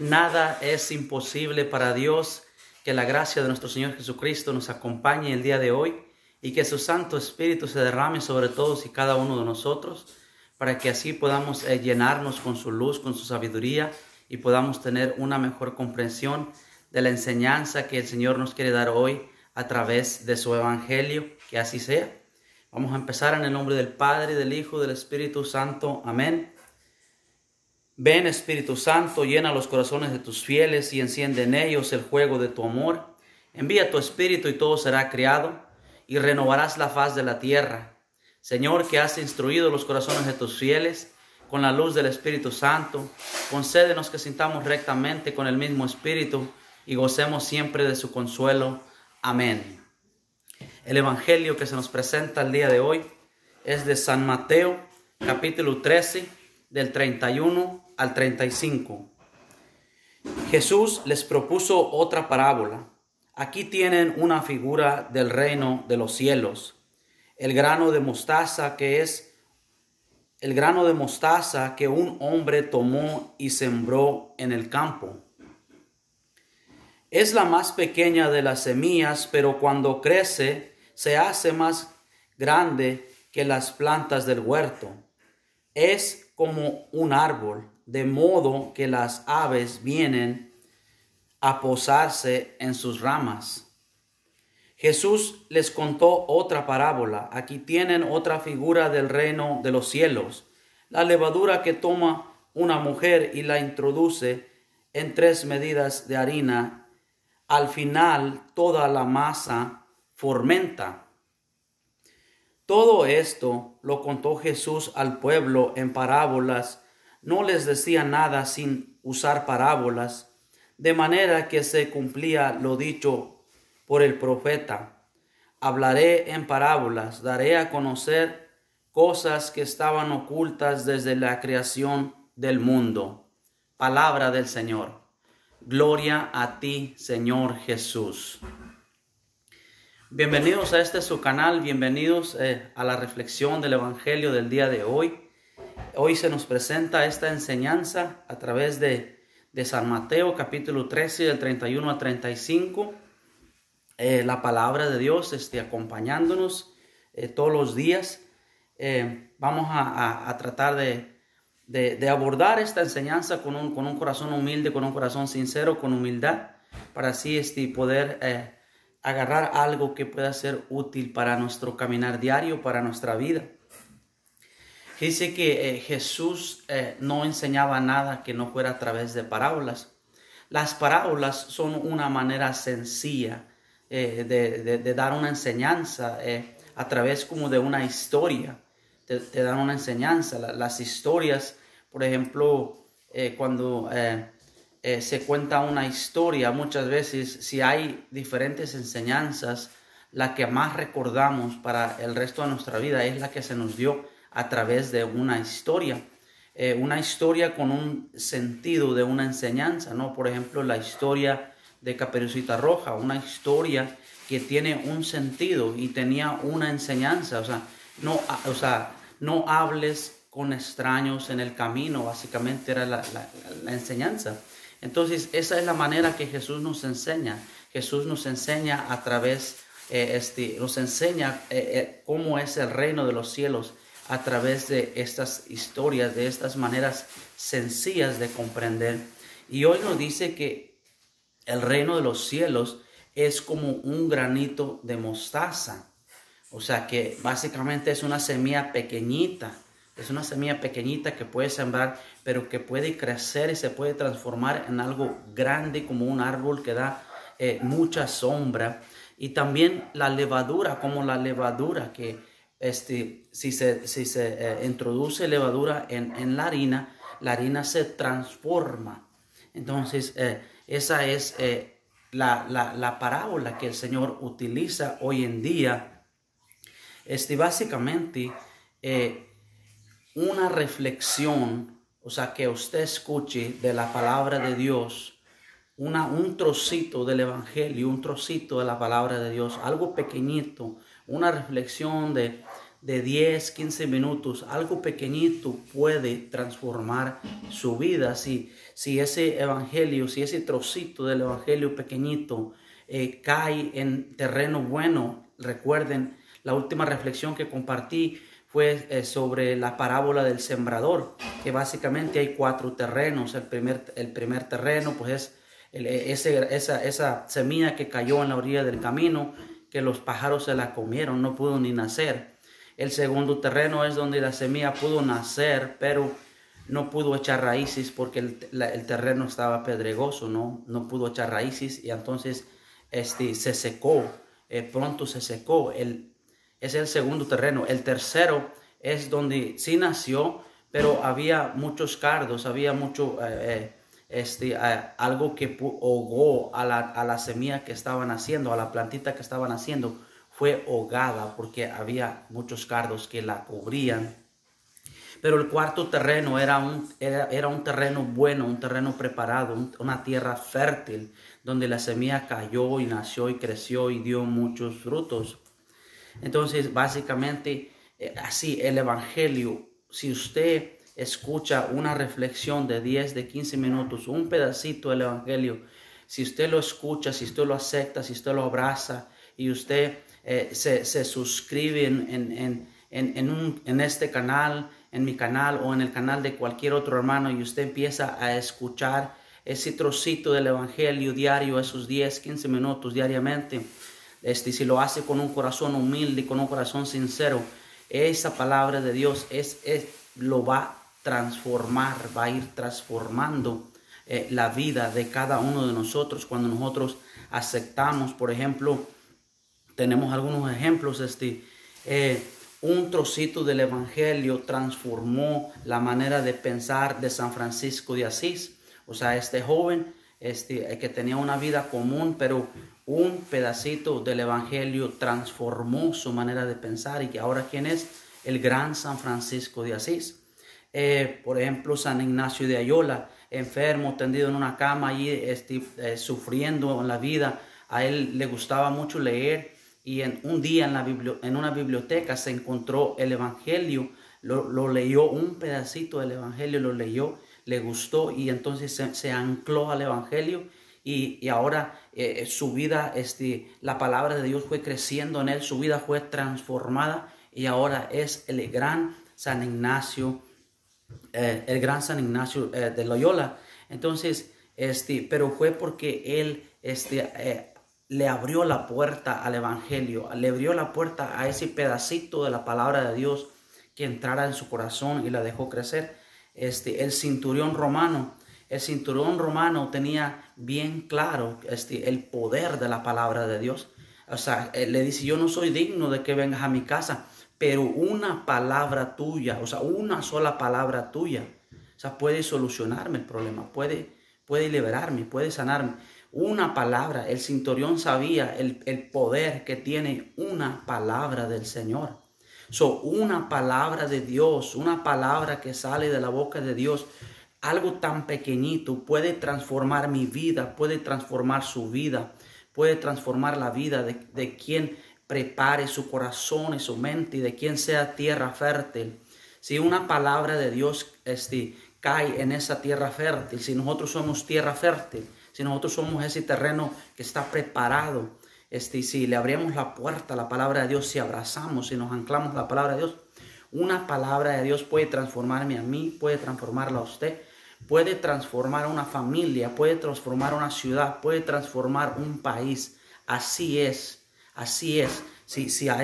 Nada es imposible para Dios. Que la gracia de nuestro Señor Jesucristo nos acompañe el día de hoy y que su Santo Espíritu se derrame sobre todos y cada uno de nosotros para que así podamos llenarnos con su luz, con su sabiduría y podamos tener una mejor comprensión de la enseñanza que el Señor nos quiere dar hoy a través de su Evangelio. Que así sea. Vamos a empezar en el nombre del Padre, del Hijo, del Espíritu Santo. Amén. Ven, Espíritu Santo, llena los corazones de tus fieles y enciende en ellos el fuego de tu amor. Envía tu Espíritu y todo será creado y renovarás la faz de la tierra. Señor, que has instruido los corazones de tus fieles con la luz del Espíritu Santo, concédenos que sintamos rectamente con el mismo Espíritu y gocemos siempre de su consuelo. Amén. El Evangelio que se nos presenta el día de hoy es de San Mateo, capítulo 13, del 31 al 35. Jesús les propuso otra parábola. Aquí tienen una figura del reino de los cielos. El grano de mostaza que un hombre tomó y sembró en el campo. Es la más pequeña de las semillas, pero cuando crece se hace más grande que las plantas del huerto. Es como un árbol, de modo que las aves vienen a posarse en sus ramas. Jesús les contó otra parábola. Aquí tienen otra figura del reino de los cielos. La levadura que toma una mujer y la introduce en 3 medidas de harina. Al final, toda la masa fermenta. Todo esto lo contó Jesús al pueblo en parábolas. No les decía nada sin usar parábolas, de manera que se cumplía lo dicho por el profeta. Hablaré en parábolas, daré a conocer cosas que estaban ocultas desde la creación del mundo. Palabra del Señor. Gloria a ti, Señor Jesús. Bienvenidos a su canal, bienvenidos a la reflexión del Evangelio del día de hoy. Hoy se nos presenta esta enseñanza a través de San Mateo, capítulo 13, del 31 al 35. La palabra de Dios acompañándonos todos los días. Vamos a tratar de abordar esta enseñanza con un corazón humilde, con un corazón sincero, con humildad, para así poder agarrar algo que pueda ser útil para nuestro caminar diario, para nuestra vida. Dice que Jesús no enseñaba nada que no fuera a través de parábolas. Las parábolas son una manera sencilla de dar una enseñanza a través como de una historia. Te dan una enseñanza. Las historias, por ejemplo, cuando se cuenta una historia, muchas veces, si hay diferentes enseñanzas, la que más recordamos para el resto de nuestra vida es la que se nos dio a través de una historia con un sentido de una enseñanza, ¿no? Por ejemplo, la historia de Caperucita Roja, una historia que tiene un sentido y tenía una enseñanza. No hables con extraños en el camino, básicamente era la enseñanza. Entonces, esa es la manera que Jesús nos enseña. Jesús nos enseña a través, nos enseña cómo es el reino de los cielos a través de estas historias, de estas maneras sencillas de comprender. Y hoy nos dice que el reino de los cielos es como un granito de mostaza. O sea que básicamente es una semilla pequeñita. Es una semilla pequeñita que puede sembrar, pero que puede crecer y se puede transformar en algo grande, como un árbol que da mucha sombra. Y también la levadura, como la levadura, que si se introduce levadura en la harina se transforma. Entonces, esa es la parábola que el Señor utiliza hoy en día. Básicamente, una reflexión, o sea, que usted escuche de la palabra de Dios, un trocito del Evangelio, un trocito de la palabra de Dios, algo pequeñito, una reflexión de de 10, 15 minutos, algo pequeñito puede transformar su vida. Si ese evangelio, si ese trocito del evangelio pequeñito cae en terreno bueno. Recuerden, la última reflexión que compartí fue sobre la parábola del sembrador, que básicamente hay 4 terrenos. El primer terreno pues es esa semilla que cayó en la orilla del camino, que los pájaros se la comieron, no pudo ni nacer. El segundo terreno es donde la semilla pudo nacer, pero no pudo echar raíces porque el terreno estaba pedregoso, no pudo echar raíces, y entonces se secó, pronto se secó. Es el segundo terreno. El tercero es donde sí nació, pero había muchos cardos, había mucho algo que ahogó a la semilla que estaban haciendo, a la plantita que estaban haciendo, fue ahogada porque había muchos cardos que la cubrían. Pero el cuarto terreno era un terreno bueno, un terreno preparado, una tierra fértil, donde la semilla cayó y nació y creció y dio muchos frutos. Entonces, básicamente, así el evangelio, si usted escucha una reflexión de 10, de 15 minutos, un pedacito del evangelio, si usted lo escucha, si usted lo acepta, si usted lo abraza y usted se suscribe en este canal, en mi canal o en el canal de cualquier otro hermano, y usted empieza a escuchar ese trocito del evangelio diario, esos 10, 15 minutos diariamente, si lo hace con un corazón humilde, con un corazón sincero, esa palabra de Dios lo va a transformar, va a ir transformando la vida de cada uno de nosotros cuando nosotros aceptamos. Por ejemplo, tenemos algunos ejemplos. Un trocito del evangelio transformó la manera de pensar de San Francisco de Asís. O sea, este joven que tenía una vida común, pero un pedacito del evangelio transformó su manera de pensar, y que ahora ¿quién es? El gran San Francisco de Asís. Por ejemplo, San Ignacio de Loyola, enfermo, tendido en una cama allí, sufriendo en la vida. A él le gustaba mucho leer, y un día en una biblioteca se encontró el evangelio, lo leyó, un pedacito del evangelio lo leyó, le gustó, y entonces se ancló al evangelio, y ahora su vida, la palabra de Dios fue creciendo en él, su vida fue transformada, y ahora es el gran San Ignacio de Loyola. Entonces, pero fue porque él le abrió la puerta al evangelio, le abrió la puerta a ese pedacito de la palabra de Dios que entrara en su corazón y la dejó crecer. El centurión romano tenía bien claro el poder de la palabra de Dios. O sea, le dice: yo no soy digno de que vengas a mi casa, pero una palabra tuya, o sea, una sola palabra tuya, o sea, puede solucionarme el problema, puede liberarme, puede sanarme. Una palabra. El centurión sabía el poder que tiene una palabra del Señor. Una palabra de Dios, una palabra que sale de la boca de Dios, algo tan pequeñito puede transformar mi vida, puede transformar su vida, puede transformar la vida de quien prepare su corazón y su mente, y de quien sea tierra fértil. Si una palabra de Dios cae en esa tierra fértil, si nosotros somos tierra fértil, si nosotros somos ese terreno que está preparado, si le abrimos la puerta a la palabra de Dios, si abrazamos, si nos anclamos a la palabra de Dios, una palabra de Dios puede transformarme a mí, puede transformarla a usted, puede transformar a una familia, puede transformar una ciudad, puede transformar un país. Así es, así es. Si a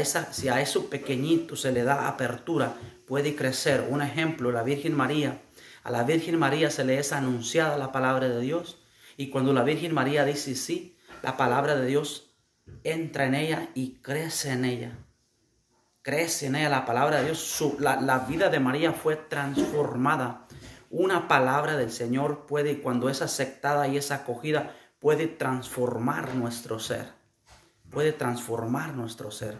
eso pequeñito se le da apertura, puede crecer. Un ejemplo, la Virgen María. A la Virgen María se le es anunciada la palabra de Dios, y cuando la Virgen María dice sí, la palabra de Dios entra en ella y crece en ella. Crece en ella la palabra de Dios. La vida de María fue transformada. Una palabra del Señor puede, cuando es aceptada y es acogida, puede transformar nuestro ser. Puede transformar nuestro ser.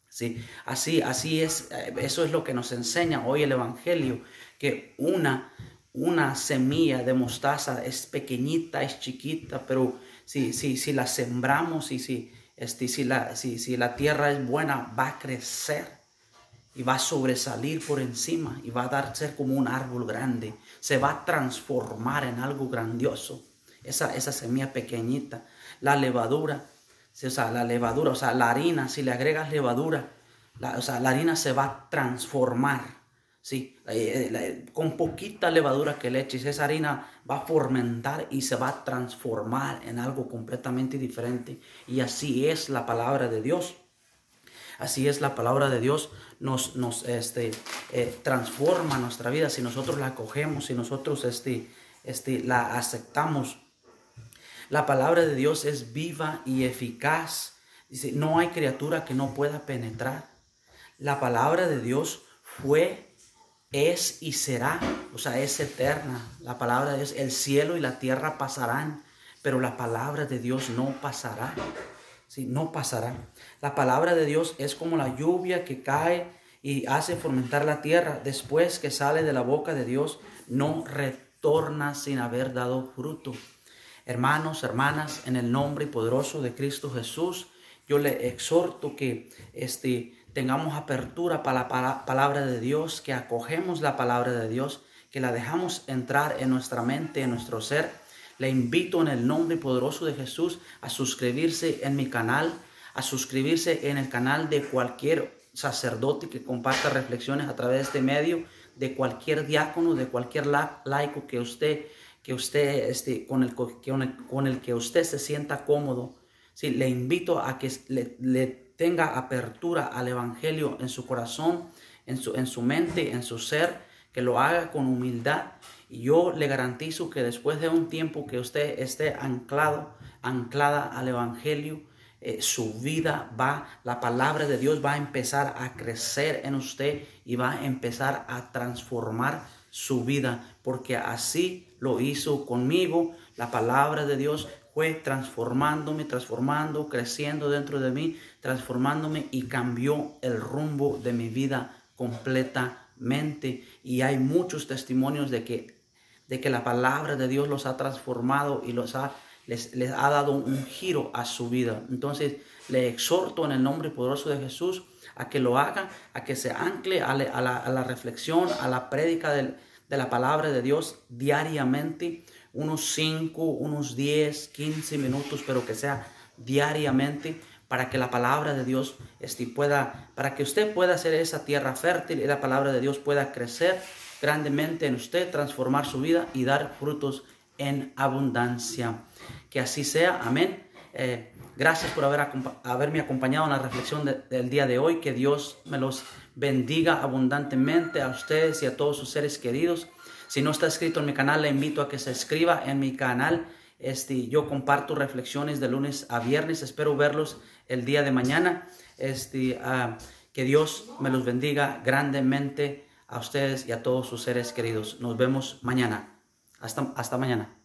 ¿Sí? Así es. Eso es lo que nos enseña hoy el evangelio, que una semilla de mostaza es pequeñita, es chiquita, pero si la sembramos y si la tierra es buena, va a crecer. y va a sobresalir por encima y va a dar ser como un árbol grande. Se va a transformar en algo grandioso. Esa semilla pequeñita, la levadura, la harina, si le agregas levadura, la harina se va a transformar. Sí, con poquita levadura que le eches, esa harina va a fermentar y se va a transformar en algo completamente diferente. Y así es la palabra de Dios. Así es la palabra de Dios, nos transforma nuestra vida si nosotros la acogemos, si nosotros la aceptamos. La palabra de Dios es viva y eficaz. Dice, no hay criatura que no pueda penetrar. La palabra de Dios fue, es y será, o sea, es eterna. La palabra de Dios, el cielo y la tierra pasarán, pero la palabra de Dios no pasará. Sí, no pasará. La palabra de Dios es como la lluvia que cae y hace fermentar la tierra. Después que sale de la boca de Dios, no retorna sin haber dado fruto. Hermanos, hermanas, en el nombre poderoso de Cristo Jesús, yo le exhorto que tengamos apertura para la palabra de Dios, que acogemos la palabra de Dios, que la dejamos entrar en nuestra mente, en nuestro ser. Le invito en el nombre poderoso de Jesús a suscribirse en mi canal, a suscribirse en el canal de cualquier sacerdote que comparta reflexiones a través de este medio, de cualquier diácono, de cualquier laico con el que usted se sienta cómodo. Sí, le invito a que le tenga apertura al evangelio en su corazón, en su mente, en su ser, que lo haga con humildad. Y yo le garantizo que después de un tiempo que usted esté anclada al evangelio, su vida la palabra de Dios va a empezar a crecer en usted y va a empezar a transformar su vida, porque así lo hizo conmigo. La palabra de Dios fue transformándome, creciendo dentro de mí, transformándome, y cambió el rumbo de mi vida completamente. Y hay muchos testimonios de que la palabra de Dios los ha transformado y les ha dado un giro a su vida. Entonces le exhorto en el nombre poderoso de Jesús a que lo haga, a que se ancle a la reflexión, a la prédica de la palabra de Dios diariamente, unos 5, unos 10, 15 minutos, pero que sea diariamente, para que la palabra de Dios para que usted pueda hacer esa tierra fértil y la palabra de Dios pueda crecer grandemente en usted, transformar su vida y dar frutos en abundancia. Que así sea. Amén. Gracias por haberme acompañado en la reflexión del día de hoy. Que Dios me los bendiga abundantemente a ustedes y a todos sus seres queridos. Si no está inscrito en mi canal, le invito a que se inscriba en mi canal. Yo comparto reflexiones de lunes a viernes. Espero verlos el día de mañana. Que Dios me los bendiga grandemente a ustedes y a todos sus seres queridos. Nos vemos mañana. Hasta mañana.